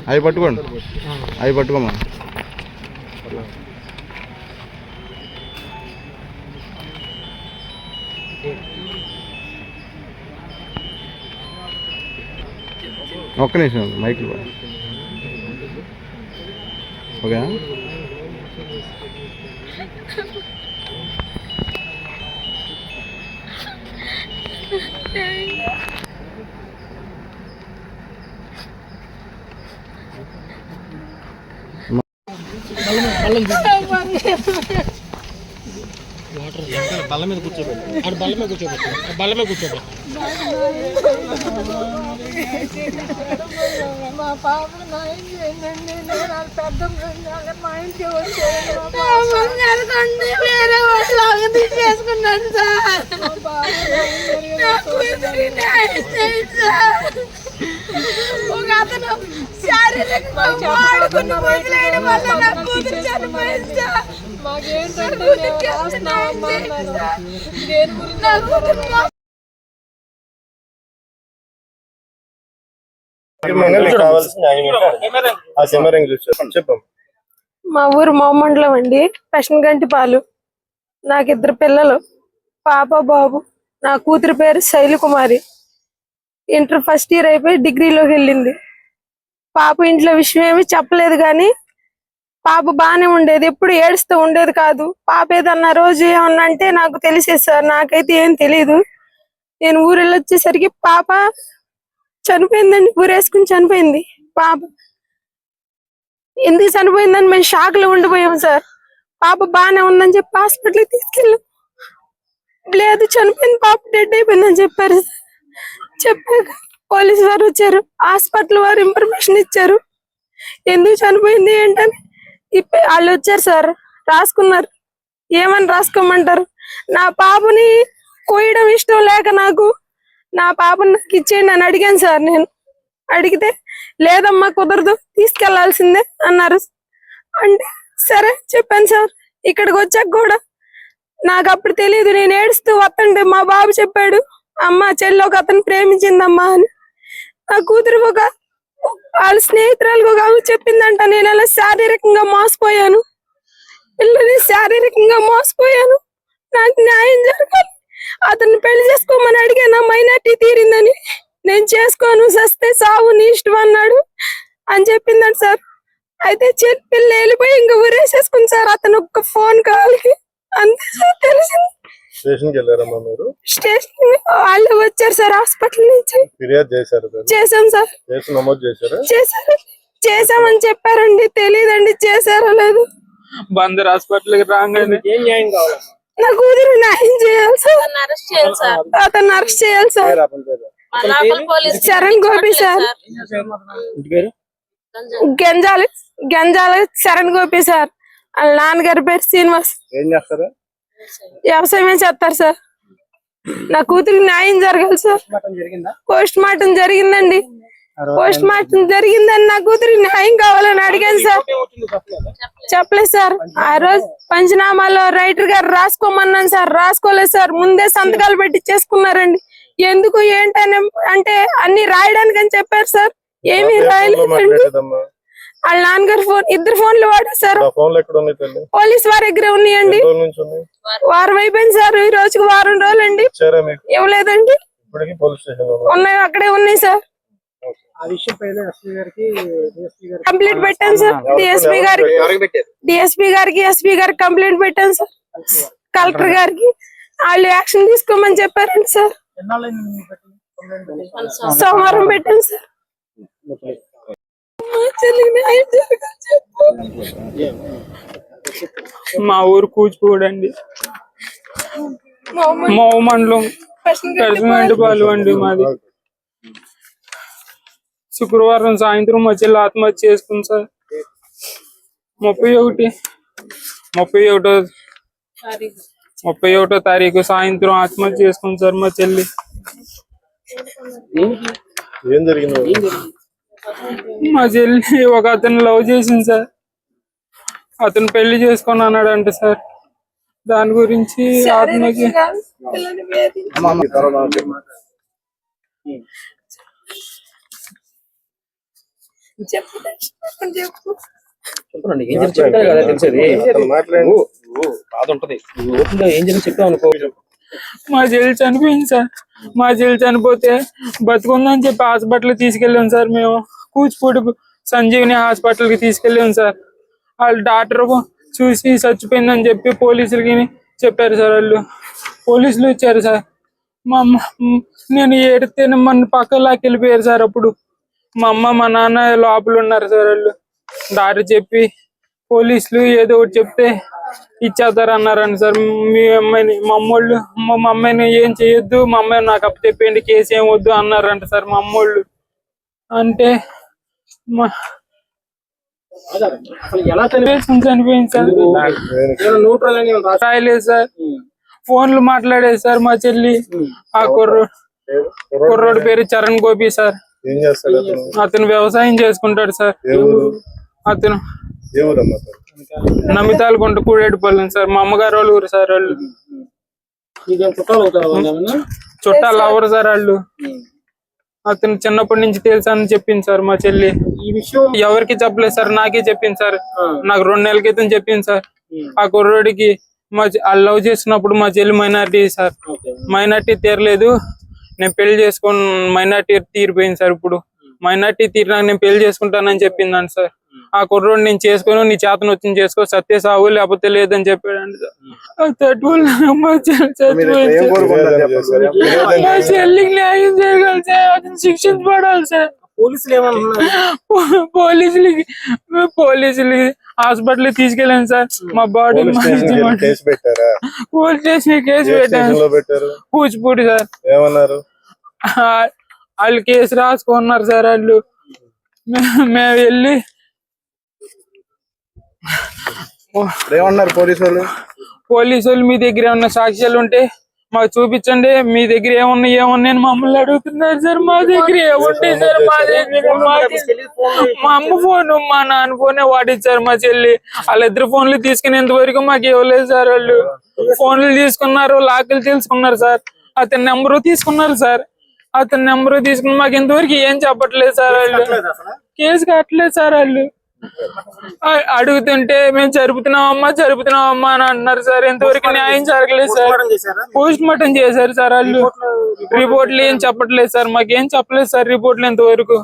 అవి పట్టుకోండి, అవి పట్టుకోమా. ఒక్క నిమిషం మైక్లో ఓకే. బల్ల మీద కూర్చోబెట్టు, బల్ల మీద కూర్చోబెట్టు, బల్ల మీద కూర్చోబెట్టు. మా పాపను న్యాయం చేయండి. నేను పెద్ద మా ఇంటికి వచ్చేయండి. వేరే వాళ్ళు తీసేసుకున్నాను సార్. ఒక అతను శారీరకంగా వాడుకున్న వదిలేయడం వల్ల నా కూతురు చనిపోయింది సార్. మాకేంటంటే నా కూతురు మా ఊరు మోమండలం అండి, పెషన్గంటిపాలు. నాకు 2 పిల్లలు, పాప బాబు. నా కూతురు పేరు శైలకుమారి. ఇంటర్ ఫస్ట్ ఇయర్ అయిపోయి డిగ్రీలోకి వెళ్ళింది. పాప ఇంట్లో విషయం ఏమి చెప్పలేదు, కానీ పాప బాగానే ఉండేది, ఎప్పుడు ఏడుస్తూ ఉండేది కాదు. పాప ఏదన్నా రోజు ఏమన్నా అంటే నాకు తెలిసేది సార్, నాకైతే ఏం తెలీదు. నేను ఊరెళ్ళి వచ్చేసరికి పాప చనిపోయిందండి, ఊరేసుకుని చనిపోయింది. పాప ఎందుకు చనిపోయిందని మేము షాక్ లో ఉండిపోయాం సార్. పాప బాగానే ఉందని చెప్పి హాస్పిటల్కి తీసుకెళ్ళాం. లేదు చనిపోయింది, పాప డెడ్ అయిపోయిందని చెప్పారు. చెప్పాక పోలీసు వారు వచ్చారు, హాస్పిటల్ వారు ఇన్ఫర్మేషన్ ఇచ్చారు ఎందుకు చనిపోయింది ఏంటని. వాళ్ళు వచ్చారు సార్, రాసుకున్నారు. ఏమని రాసుకోమంటారు? నా పాపని కోయడం ఇష్టం లేక నాకు నా పాపని నాకు ఇచ్చేయండి అని అడిగాను సార్. నేను అడిగితే లేదమ్మా కుదరదు, తీసుకెళ్లాల్సిందే అన్నారు. అంటే సరే చెప్పాను సార్. ఇక్కడికి వచ్చాక కూడా నాకు అప్పుడు తెలియదు, నేను ఏడుస్తూ వస్తుంటే మా బాబు చెప్పాడు, అమ్మ చెల్లి ఒక అతను ప్రేమించిందమ్మా అని. నా కూతురు వాళ్ళ స్నేహితురాలకు ఒక ఆమె చెప్పిందంట. నేను అలా శారీరకంగా మోసపోయాను, పిల్లని శారీరకంగా మోసపోయాను. నాకు న్యాయం జరగాలి. అతన్ని పెళ్లి చేసుకోమని అడిగాను, మైనార్టీ తీరిందని. నేను చేసుకోను, సస్తే సావు నీ ఇష్టం అన్నాడు అని చెప్పిందంట సార్. అయితే పిల్ల వెళ్ళిపోయి ఇంకా ఊరేసేసుకుంది సార్ అతను ఒక్క ఫోన్ కాల్కి. అంతే సార్ తెలిసింది. స్టేషన్ వాళ్ళు వచ్చారు సార్, హాస్పిటల్ నుంచి చేసాం సార్. చేసామని చెప్పారండి, తెలియదండి చేశారో లేదు. బందర్ హాస్పిటల్కి రాగానే నా కూతురు న్యాయం చేయాలి సార్, అతను అరెస్ట్ చేయాలి sir. Saran Gopi sir, Ganjala Saran Gopi sir. వాళ్ళ నాన్నగారి పేరు శ్రీనివాస్, వ్యవసాయం చేస్తారు సార్. నా కూతురికి న్యాయం జరగాలి సార్. పోస్ట్ మార్టం జరిగిందండి, పోస్ట్ మార్టం జరిగిందని నా కూతురికి న్యాయం కావాలని అడిగాను సార్. చెప్పలేదు సార్. ఆ రోజు పంచనామాలో రైటర్ గారు రాసుకోమన్నాను సార్, రాసుకోలేదు సార్. ముందే సంతకాలు పెట్టి చేసుకున్నారండి. ఎందుకు ఏంటని అంటే అన్ని రాయడానికి అని చెప్పారు సార్. ఏమీ రాయలేదండి. వాళ్ళ నాన్నగారు ఫోన్, 2 ఫోన్లు వాడారు సార్. పోలీస్ వారి దగ్గర ఉన్నాయండి. వారం అయిపోయింది సార్, ఈ రోజుకి వారం రోజులండి. ఇవ్వలేదండి, ఉన్నాయి అక్కడే ఉన్నాయి సార్. కంప్లైంట్ పెట్టాను సార్ డిఎస్పీ గారికి, ఎస్పీ గారికి కంప్లైంట్ పెట్టాను సార్. కలెక్టర్ గారికి వాళ్ళు యాక్షన్ తీసుకోమని చెప్పారండి సార్. సోమవారం పెట్టాను సార్. మా ఊరు కూచిపూడి అండి, మోమండలం పెషన్గంటిపాలు అండి మాది. శుక్రవారం సాయంత్రం మా చెల్లి ఆత్మహత్య చేసుకుంది సార్. 31వ తారీఖు సాయంత్రం ఆత్మహత్య చేసుకుంది సార్ మా చెల్లి. మా చెల్లి ఒక అతను లవ్ చేసింది సార్, అతను పెళ్లి చేసుకొని అన్నాడంట సార్. దాని గురించి ఆత్మహత్య చెప్పు దర్శన్, చెప్పు. చెప్పండి ఏం జరిగి చెప్తారు కదా తెలిసేది. బాధ ఉంటది ఓపెన్గా ఏం జరిగి చెప్తాం అనుకో. మా చెల్లి చనిపోయింది సార్. మా చెల్లి చనిపోతే బతుకుందని చెప్పి హాస్పిటల్ తీసుకెళ్ళాం సార్. మేము కూచిపూడి సంజీవిని హాస్పిటల్కి తీసుకెళ్ళాం సార్. వాళ్ళు డాక్టర్ చూసి చచ్చిపోయిందని చెప్పి పోలీసులకి చెప్పారు సార్. వాళ్ళు పోలీసులు వచ్చారు సార్. మా అమ్మ నేను ఏడితే మన పక్కలాకి వెళ్ళిపోయారు సార్. అప్పుడు మా అమ్మ మా నాన్న లోపల ఉన్నారు సార్. వాళ్ళు డాక్టర్ చెప్పి పోలీసులు ఏదో ఒకటి చెప్తే ఇచ్చేస్తారు అన్నారండి సార్. మీ అమ్మాయిని మా అమ్మోళ్ళు మా అమ్మాయిని ఏం చేయొద్దు, మా అమ్మాయిని నాకు అప్పు చెప్పేయండి, కేసు ఏం వద్దు అన్నారంట సార్ మా అమ్మోళ్ళు. అంటే మా ఎలా చనిపోయింది సార్. రాయలేదు సార్. ఫోన్లు మాట్లాడేది సార్ మా చెల్లి. ఆ కుర్రోడి పేరు చరణ్ గోపి సార్. అతను వ్యవసాయం చేసుకుంటాడు సార్. అతను నమితాలకుంట కూడేటిపల్లి సార్. మా అమ్మగారు వాళ్ళ ఊరు సార్. వాళ్ళు చుట్టాలు ఎవరు సార్ వాళ్ళు. అతను చిన్నప్పటి నుంచి తెలుసా అని చెప్పింది సార్ మా చెల్లి. ఈ విషయం ఎవరికి చెప్పలేదు సార్, నాకే చెప్పింది సార్. నాకు 2 నెలల క్రితం చెప్పింది సార్. ఆ కుర్రోడికి వాళ్ళు లవ్ చేసినప్పుడు మా చెల్లి మైనారిటీ సార్. మైనారిటీ తీరలేదు, నేను పెళ్లి చేసుకుని మైనారిటీ తీరిపోయింది సార్. ఇప్పుడు మైనారిటీ తీరినాక నేను పెళ్లి చేసుకుంటానని చెప్పిందండి సార్. ఆ కుర్రోడు నేను చేసుకుని నీ చేతను వచ్చింది చేసుకో, సత్య సావు లేకపోతే లేదని చెప్పాడండి సార్. మా చెల్లికి న్యాయం చేయగలి సార్. అతను శిక్షించబడాలి సార్. పోలీసులు ఏమన్నా పోలీసులకి హాస్పిటల్ తీసుకెళ్ళాను సార్. మా బాడీ పోలీస్ స్టేషన్ కేసు పెట్టాను. కూచిపూడి సార్. వాళ్ళు కేసు రాసుకున్నారు సార్. వాళ్ళు మేము వెళ్ళి ఏమన్నారు పోలీసు వాళ్ళు? మీ దగ్గర ఏమన్నా సాక్ష్యాలు ఉంటే మాకు చూపించండి, మీ దగ్గర ఏమున్నాయి మమ్మల్ని అడుగుతున్నారు సార్. మా దగ్గర ఏముంటాయి సార్? మా అమ్మ ఫోన్ మా నాన్న ఫోనే వాడిచ్చారు మా చెల్లి. వాళ్ళిద్దరు ఫోన్లు తీసుకునేంత వరకు మాకు ఇవ్వలేదు సార్. వాళ్ళు ఫోన్లు తీసుకున్నారు, లాక్లు తీసుకున్నారు సార్. అతని నెంబరు తీసుకున్నారు సార్. అతని నెంబరు తీసుకుని మాకు ఇంతవరకు ఏం చెప్పట్లేదు సార్. వాళ్ళు కేసు కట్టలేదు సార్. వాళ్ళు అడుగుతుంటే మేము జరుపుతున్నామమ్మా అని అంటున్నారు సార్. ఇంతవరకు న్యాయం జరగలేదు సార్. పోస్ట్ మార్టం చేశారు సార్. వాళ్ళు రిపోర్ట్లు ఏం చెప్పట్లేదు సార్. మాకేం చెప్పలేదు సార్ రిపోర్ట్లు ఇంతవరకు.